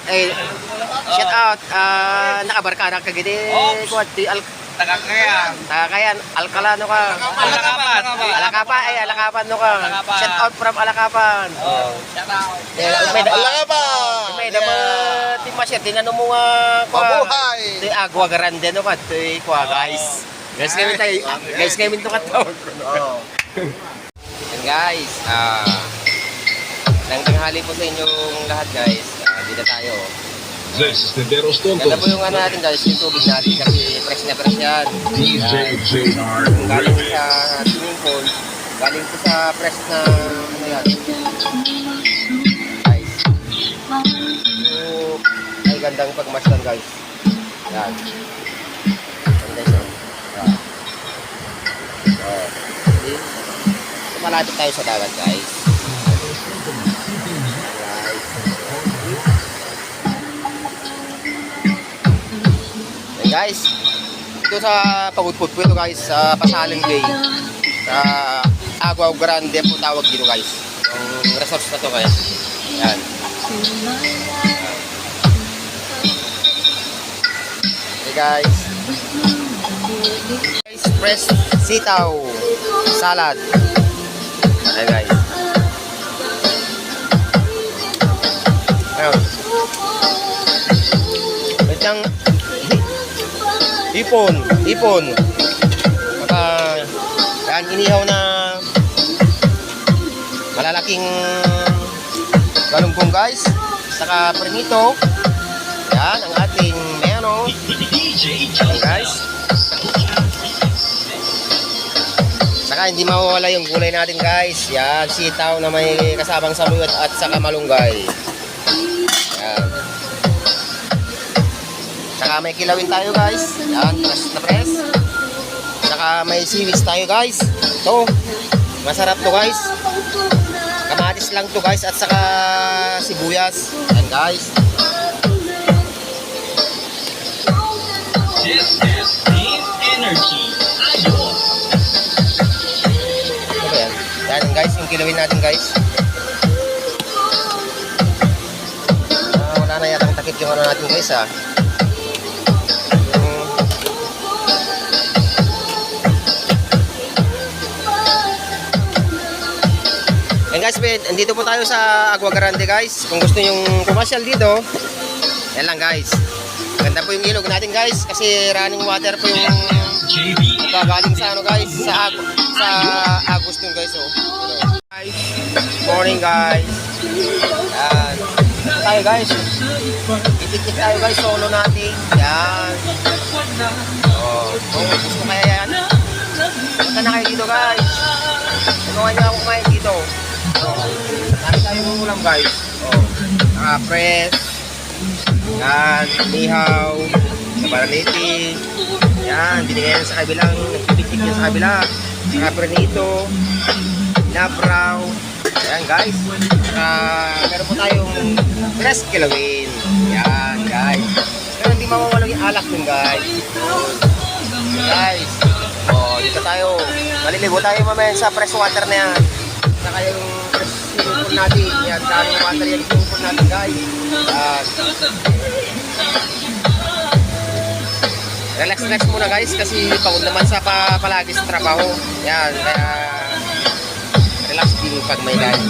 Eh, shout out. Nakabarkada ka gini. Kuwat di Tagakayan. Alcalá no ka. Alakapan no ka. Shout out from Alakapan. Shout out. May dama ti masyad tinano mo Mabuhay. Ti Agua Grande no ka. Ti kwa guys. Guys kami to katawag. And guys, nang tanghali po sa inyong lahat guys. Dito tayo. This is Tenderos Ganda po Tontos. yung ano natin guys, yung tubig natin kasi fresh na fresh yan. DJ JR. Galing sa swimming pool, galing po sa fresh na ano yan. Guys. So, ay gandang pagmasdan guys. Yan. Ganda siya. Yan. So, malapit tayo sa dagat guys. Guys, ito sa Pagudpud po ito guys, sa Pasaling Bay, sa Agua Grande po tawag dito guys, yung resorts na to guys. Yan. Okay guys, fresh sitaw salad. Ayan guys. Ayun. Medang ipon. Yan, inihaw na malalaking galunggong guys. Saka pernito. Yan, ang ating meno. Yan guys. Saka hindi mawawala yung gulay natin guys. Yan, sitaw na may kasabang saluyot at saka malunggay. Yan. Saka may kilawin tayo guys. Yan, fresh na fresh. Saka may siwis tayo guys. Ito, masarap to guys. Kamatis lang to guys. At saka sibuyas. Yan guys. This is Team Energy. Ito ba yan? Yan guys, yung kilawin natin guys. Wala na yatang takip yung ano natin guys ha. And guys, andito po tayo sa Agua Grande guys. Kung gusto yung pumasyal dito, yan lang guys. Ganda po yung ilog natin guys kasi running water po yung gagaling sa ano guys, sa Agustin guys oh. Guys, morning guys. Yan. Tayo guys. Itikit tayo guys, solo natin. Yan. Oh, gusto kaya yan. Punta na kayo dito guys. Tunuhan niyo ako kumain dito. Dami tayong ulam guys. Press. Yan, nihaw, sabaraniti. Yan, binigay yan sa kabilang, nagpipitik yan sa kabila. Saka pernito, nabraw. Yan guys. Meron po tayong fresh kilawin. Yan guys. Pero hindi mawawalang yung alak dun guys. Guys. Dito tayo. Maliligo tayo mamaya sa fresh water na yan. Saka yung fresh swimming pool natin. Yan, running water yung swimming pool natin guys. Yan. Relax muna guys kasi pagod naman sa palagi sa trabaho. Yan, kaya relax din pag may guys.